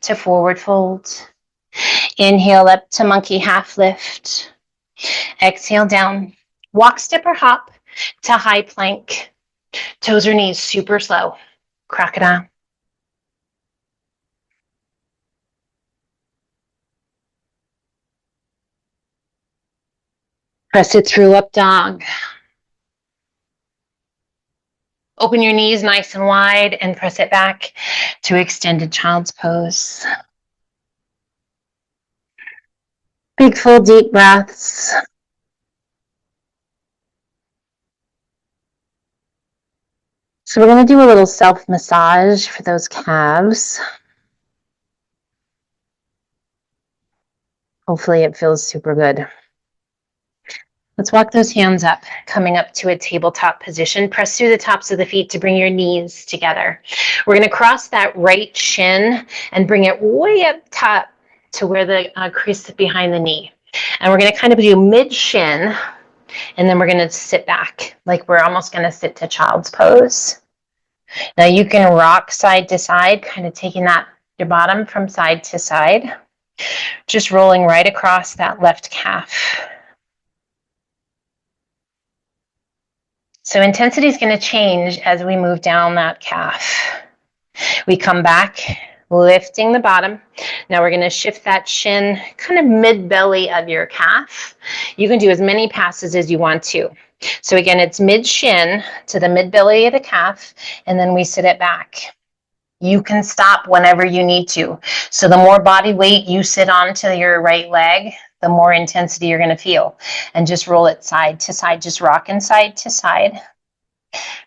to forward fold. Inhale up to monkey half lift. Exhale down. Walk, step, or hop to high plank. Toes or knees super slow. Crocodile. Press it through, up dog. Open your knees nice and wide and press it back to extended child's pose. Big full deep breaths. So we're going to do a little self-massage for those calves. Hopefully it feels super good. Let's walk those hands up, coming up to a tabletop position. Press through the tops of the feet to bring your knees together. We're going to cross that right shin and bring it way up top to where the crease behind the knee. And we're going to kind of do mid-shin, and then we're going to sit back, like we're almost going to sit to child's pose. Now you can rock side to side, kind of taking your bottom from side to side, just rolling right across that left calf. So intensity is going to change as we move down that calf. We come back, lifting the bottom. Now we're going to shift that shin kind of mid-belly of your calf. You can do as many passes as you want to. So again, it's mid-shin to the mid-belly of the calf, and then we sit it back. You can stop whenever you need to. So the more body weight you sit onto your right leg, the more intensity you're going to feel. And just roll it side to side, just rocking side to side.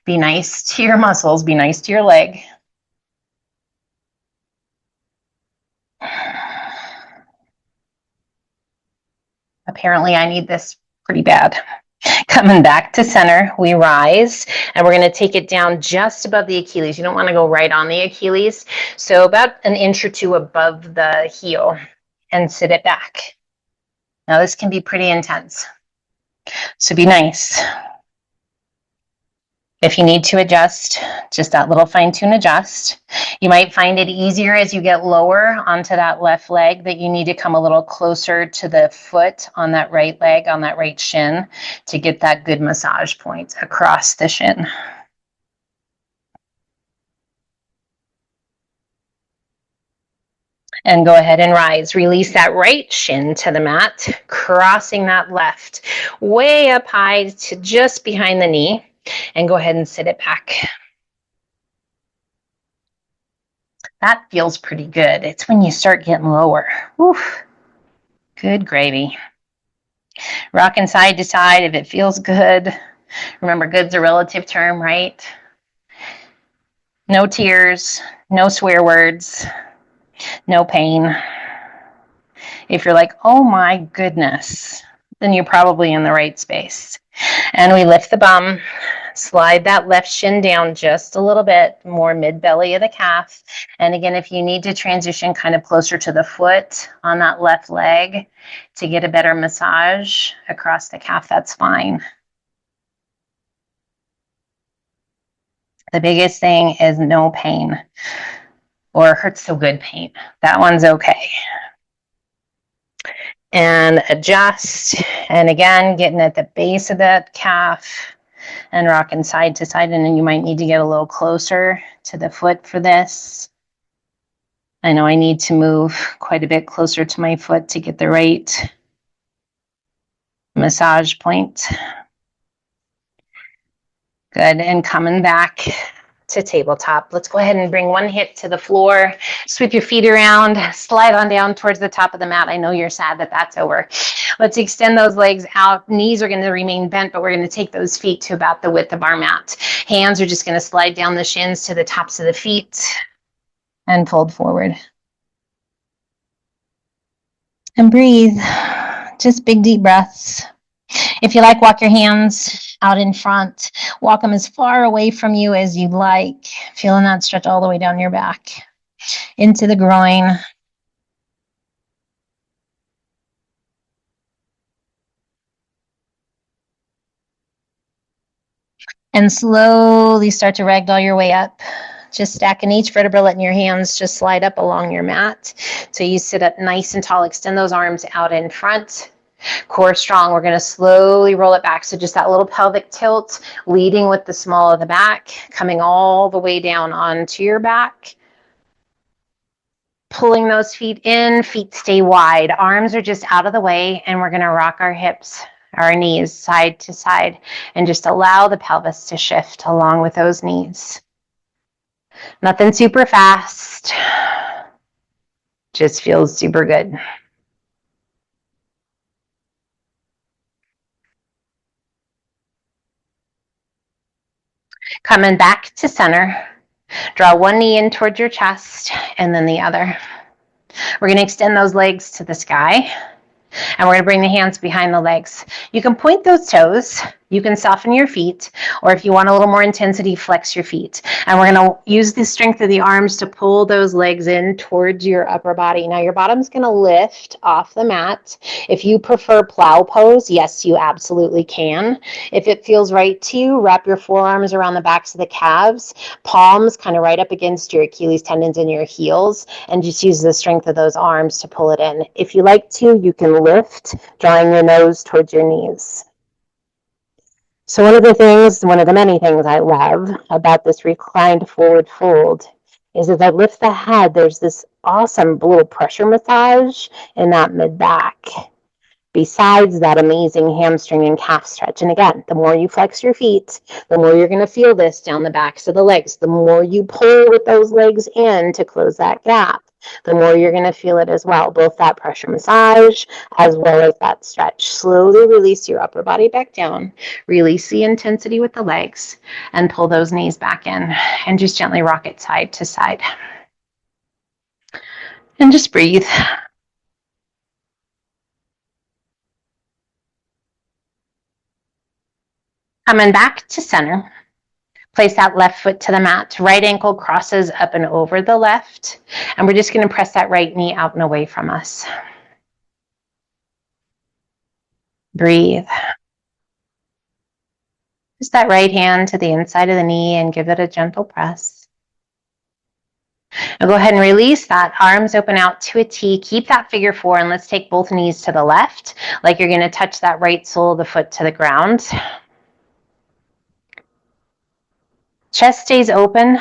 Be nice to your muscles, be nice to your leg. Apparently I need this pretty bad. Coming back to center, we rise, and we're going to take it down just above the Achilles. You don't want to go right on the Achilles, so about an inch or two above the heel, and sit it back. Now this can be pretty intense, so be nice. If you need to adjust, just that little fine-tune adjust. You might find it easier as you get lower onto that left leg that you need to come a little closer to the foot on that right leg, on that right shin, to get that good massage point across the shin. And go ahead and rise. Release that right shin to the mat, crossing that left way up high to just behind the knee, and go ahead and sit it back. That feels pretty good. It's when you start getting lower. Oof. Good gravy. Rocking side to side if it feels good. Remember, good's a relative term, right? No tears, no swear words, no pain. If you're like, oh my goodness, then you're probably in the right space. And we lift the bum, slide that left shin down just a little bit, more mid-belly of the calf. And again, if you need to transition kind of closer to the foot on that left leg to get a better massage across the calf, that's fine. The biggest thing is no pain or hurts so good pain. That one's okay. And adjust. And again, getting at the base of that calf and rocking side to side. And then you might need to get a little closer to the foot for this. I know I need to move quite a bit closer to my foot to get the right massage point. Good. And coming back to tabletop. Let's go ahead and bring one hip to the floor. Sweep your feet around. Slide on down towards the top of the mat. I know you're sad that that's over. Let's extend those legs out. Knees are going to remain bent, but we're going to take those feet to about the width of our mat. Hands are just going to slide down the shins to the tops of the feet and fold forward. And breathe. Just big deep breaths. If you like, walk your hands out in front. Walk them as far away from you as you like. Feeling that stretch all the way down your back. Into the groin. And slowly start to ragdoll your way up. Just stacking each vertebra, letting your hands just slide up along your mat. So you sit up nice and tall. Extend those arms out in front. Core strong. We're going to slowly roll it back. So just that little pelvic tilt, leading with the small of the back, coming all the way down onto your back. Pulling those feet in, feet stay wide. Arms are just out of the way, and we're going to rock our hips, our knees side to side, and just allow the pelvis to shift along with those knees. Nothing super fast. Just feels super good. Coming back to center. Draw one knee in towards your chest and then the other. We're going to extend those legs to the sky. And we're going to bring the hands behind the legs. You can point those toes. You can soften your feet, or if you want a little more intensity, flex your feet. And we're going to use the strength of the arms to pull those legs in towards your upper body. Now your bottom's going to lift off the mat. If you prefer plow pose, yes, you absolutely can. If it feels right to you, wrap your forearms around the backs of the calves, palms kind of right up against your Achilles tendons and your heels, and just use the strength of those arms to pull it in. If you like to, you can lift, drawing your nose towards your knees. So one of the many things I love about this reclined forward fold is as I lift the head, there's this awesome little pressure massage in that mid-back, besides that amazing hamstring and calf stretch. And again, the more you flex your feet, the more you're going to feel this down the backs of the legs. The more you pull with those legs in to close that gap, the more you're going to feel it as well, both that pressure massage as well as that stretch. Slowly release your upper body back down, release the intensity with the legs, and pull those knees back in, and just gently rock it side to side. And just breathe. Coming back to center. Place that left foot to the mat. Right ankle crosses up and over the left. And we're just going to press that right knee out and away from us. Breathe. Just that right hand to the inside of the knee and give it a gentle press. Now go ahead and release that. Arms open out to a T. Keep that figure four, and let's take both knees to the left, like you're going to touch that right sole of the foot to the ground. Chest stays open.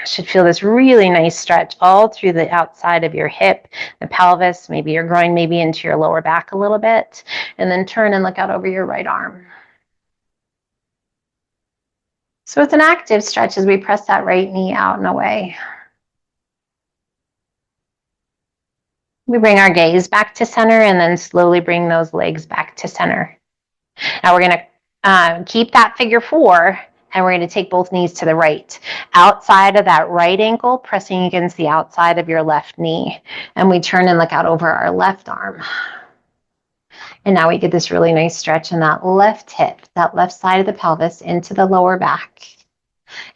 Should feel this really nice stretch all through the outside of your hip, the pelvis, maybe your groin, maybe into your lower back a little bit. And then turn and look out over your right arm. So it's an active stretch as we press that right knee out and away. We bring our gaze back to center and then slowly bring those legs back to center. Now we're going to keep that figure four, and we're going to take both knees to the right. Outside of that right ankle, pressing against the outside of your left knee. And we turn and look out over our left arm. And now we get this really nice stretch in that left hip, that left side of the pelvis into the lower back.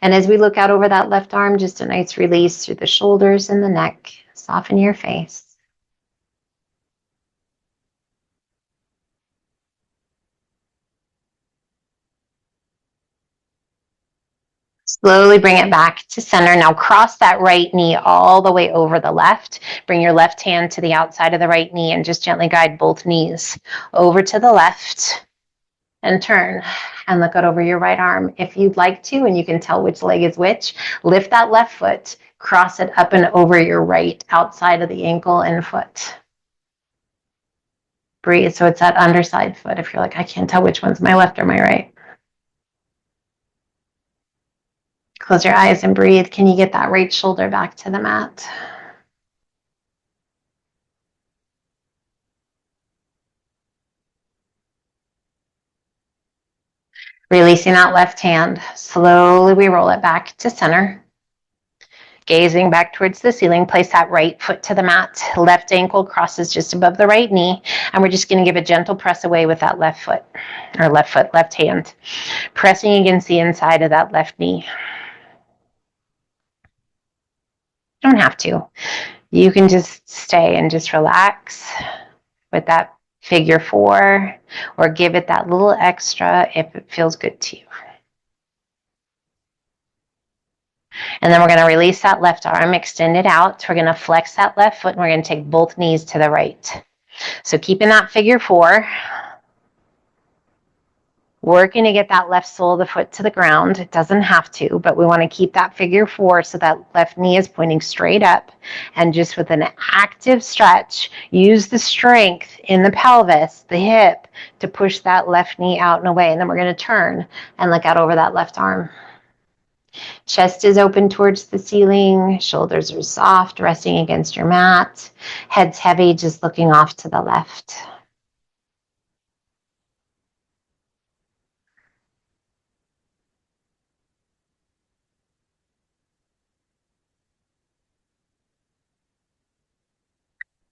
And as we look out over that left arm, just a nice release through the shoulders and the neck. Soften your face. Slowly bring it back to center. Now cross that right knee all the way over the left. Bring your left hand to the outside of the right knee and just gently guide both knees over to the left and turn and look out over your right arm. If you'd like to, and you can tell which leg is which, lift that left foot, cross it up and over your right outside of the ankle and foot. Breathe. So it's that underside foot. If you're like, I can't tell which one's my left or my right. Close your eyes and breathe. Can you get that right shoulder back to the mat? Releasing that left hand. Slowly we roll it back to center. Gazing back towards the ceiling, place that right foot to the mat. Left ankle crosses just above the right knee. And we're just going to give a gentle press away with that left foot, left hand. Pressing against the inside of that left knee. You don't have to. You can just stay and just relax with that figure four, or give it that little extra if it feels good to you. And then we're going to release that left arm, extend it out. We're going to flex that left foot, and we're going to take both knees to the right. So keeping that figure four, working to get that left sole of the foot to the ground. It doesn't have to, but we want to keep that figure four so that left knee is pointing straight up. And just with an active stretch, use the strength in the pelvis, the hip, to push that left knee out and away. And then we're going to turn and look out over that left arm. Chest is open towards the ceiling. Shoulders are soft, resting against your mat. Head's heavy, just looking off to the left.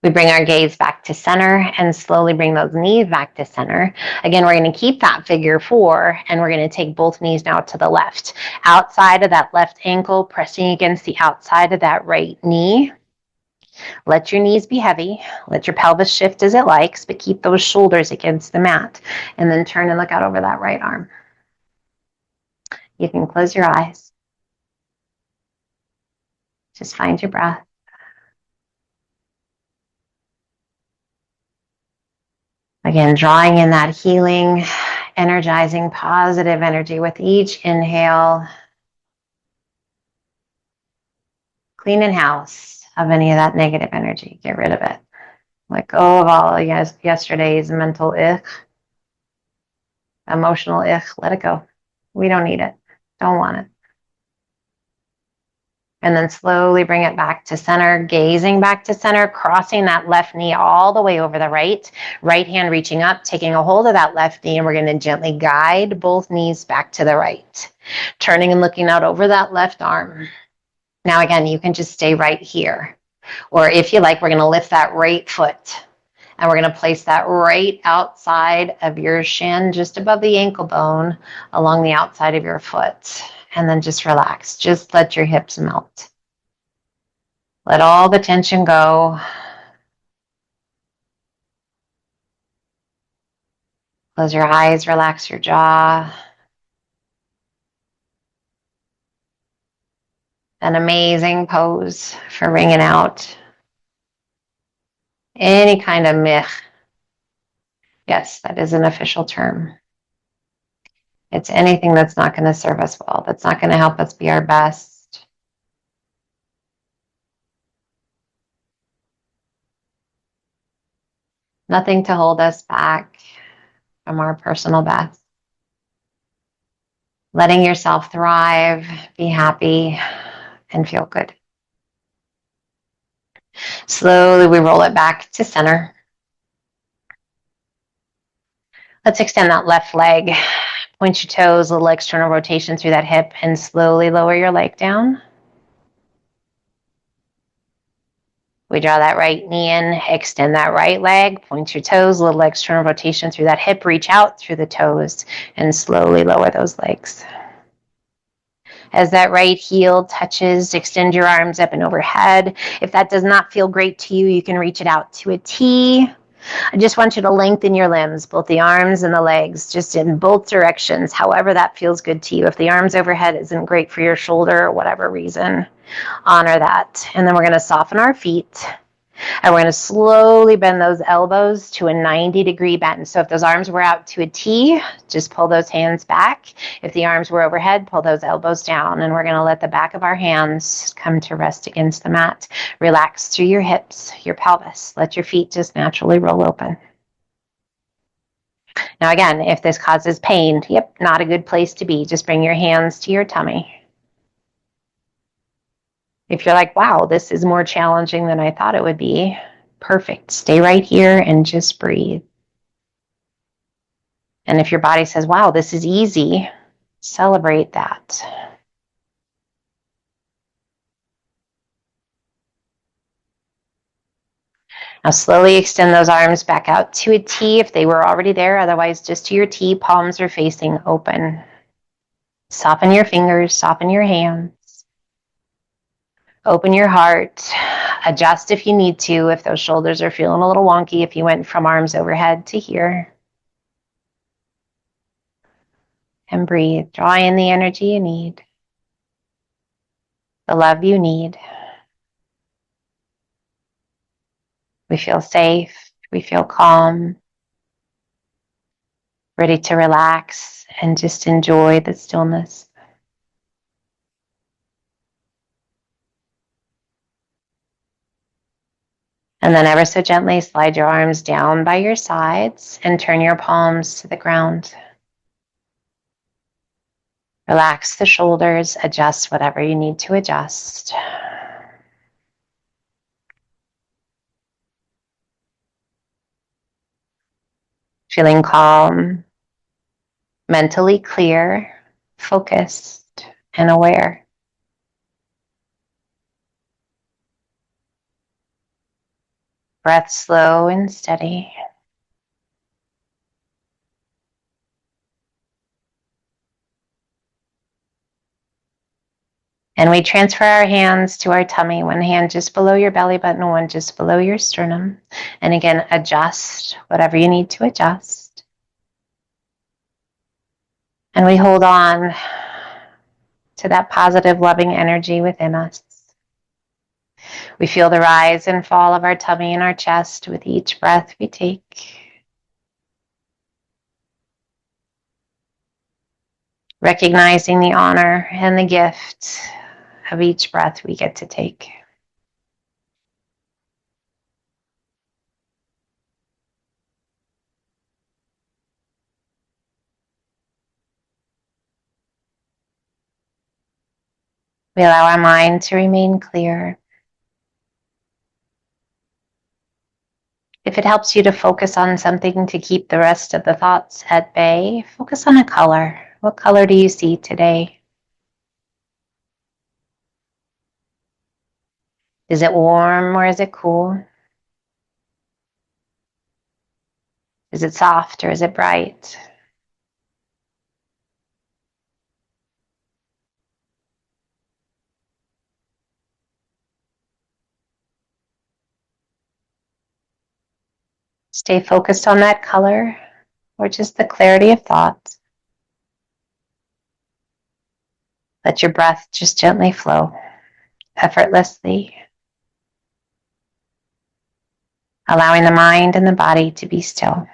We bring our gaze back to center and slowly bring those knees back to center. Again, we're going to keep that figure four, and we're going to take both knees now to the left. Outside of that left ankle, pressing against the outside of that right knee. Let your knees be heavy. Let your pelvis shift as it likes, but keep those shoulders against the mat. And then turn and look out over that right arm. You can close your eyes. Just find your breath. Again, drawing in that healing, energizing, positive energy with each inhale. Cleaning house of any of that negative energy. Get rid of it. Let go of all yesterday's mental emotional let it go. We don't need it. Don't want it. And then slowly bring it back to center, gazing back to center, crossing that left knee all the way over the right. Right hand reaching up, taking a hold of that left knee, and we're going to gently guide both knees back to the right. Turning and looking out over that left arm. Now again, you can just stay right here. Or if you like, we're going to lift that right foot. And we're going to place that right outside of your shin, just above the ankle bone, along the outside of your foot. And then just relax. Just let your hips melt. Let all the tension go. Close your eyes, relax your jaw. An amazing pose for wringing out any kind of mich. Yes, that is an official term. It's anything that's not going to serve us well, that's not going to help us be our best. Nothing to hold us back from our personal best. Letting yourself thrive, be happy, and feel good. Slowly, we roll it back to center. Let's extend that left leg. Point your toes, a little external rotation through that hip, and slowly lower your leg down. We draw that right knee in, extend that right leg, point your toes, a little external rotation through that hip, reach out through the toes, and slowly lower those legs. As that right heel touches, extend your arms up and overhead. If that does not feel great to you, you can reach it out to a T. I just want you to lengthen your limbs, both the arms and the legs, just in both directions, however that feels good to you. If the arms overhead isn't great for your shoulder or whatever reason, honor that. And then we're going to soften our feet. And we're going to slowly bend those elbows to a 90-degree bend. So if those arms were out to a T, just pull those hands back. If the arms were overhead, pull those elbows down. And we're going to let the back of our hands come to rest against the mat. Relax through your hips, your pelvis. Let your feet just naturally roll open. Now again, if this causes pain, not a good place to be. Just bring your hands to your tummy. If you're like, wow, this is more challenging than I thought it would be, perfect. Stay right here and just breathe. And if your body says, wow, this is easy, celebrate that. Now slowly extend those arms back out to a T if they were already there. Otherwise, just to your T, palms are facing open. Soften your fingers, soften your hands. Open your heart. Adjust if you need to, if those shoulders are feeling a little wonky, if you went from arms overhead to here. And breathe. Draw in the energy you need, the love you need. We feel safe. We feel calm, ready to relax and just enjoy the stillness. And then ever so gently slide your arms down by your sides and turn your palms to the ground. Relax the shoulders, adjust whatever you need to adjust. Feeling calm, mentally clear, focused, and aware. Breath slow and steady. And we transfer our hands to our tummy, one hand just below your belly button, one just below your sternum. And again, adjust whatever you need to adjust. And we hold on to that positive, loving energy within us. We feel the rise and fall of our tummy and our chest with each breath we take. Recognizing the honor and the gift of each breath we get to take. We allow our mind to remain clear. If it helps you to focus on something to keep the rest of the thoughts at bay, focus on a color. What color do you see today? Is it warm or is it cool? Is it soft or is it bright? Stay focused on that color or just the clarity of thought. Let your breath just gently flow. effortlessly, allowing the mind and the body to be still.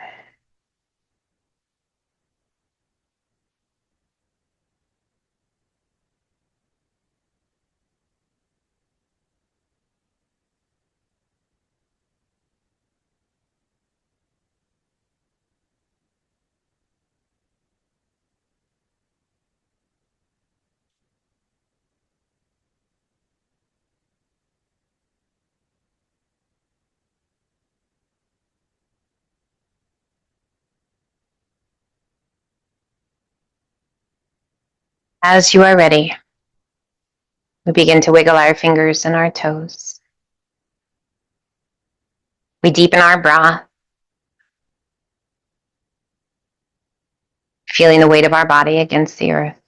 As you are ready, we begin to wiggle our fingers and our toes. We deepen our breath, feeling the weight of our body against the earth.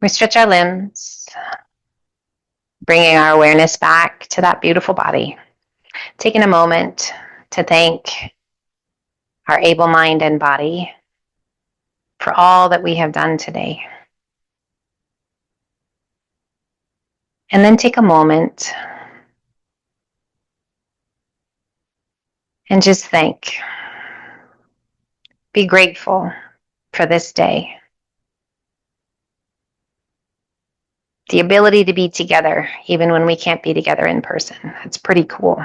We stretch our limbs, bringing our awareness back to that beautiful body. Taking a moment to thank our able mind and body for all that we have done today. And then take a moment and just thank. Be grateful for this day. The ability to be together, even when we can't be together in person. It's pretty cool.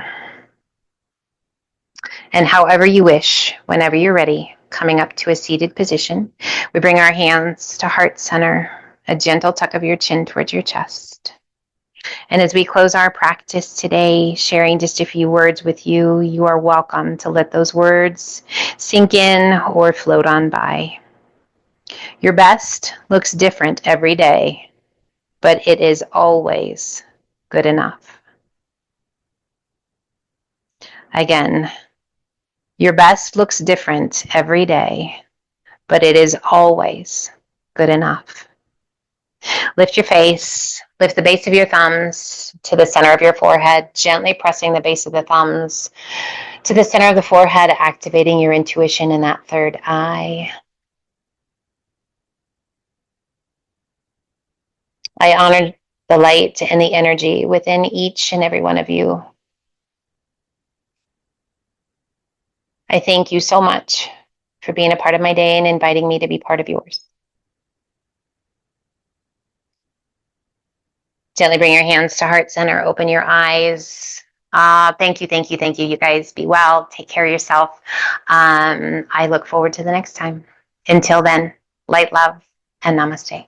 And however you wish, whenever you're ready, coming up to a seated position, we bring our hands to heart center, a gentle tuck of your chin towards your chest. And as we close our practice today, sharing just a few words with you, you are welcome to let those words sink in or float on by. Your best looks different every day, but it is always good enough. Again, your best looks different every day, but it is always good enough. Lift your face, lift the base of your thumbs to the center of your forehead, gently pressing the base of the thumbs to the center of the forehead, activating your intuition in that third eye. I honor the light and the energy within each and every one of you. I thank you so much for being a part of my day and inviting me to be part of yours. Gently bring your hands to heart center, open your eyes. Thank you, thank you, thank you. You guys be well. Take care of yourself. I look forward to the next time. Until then, light, love, and namaste.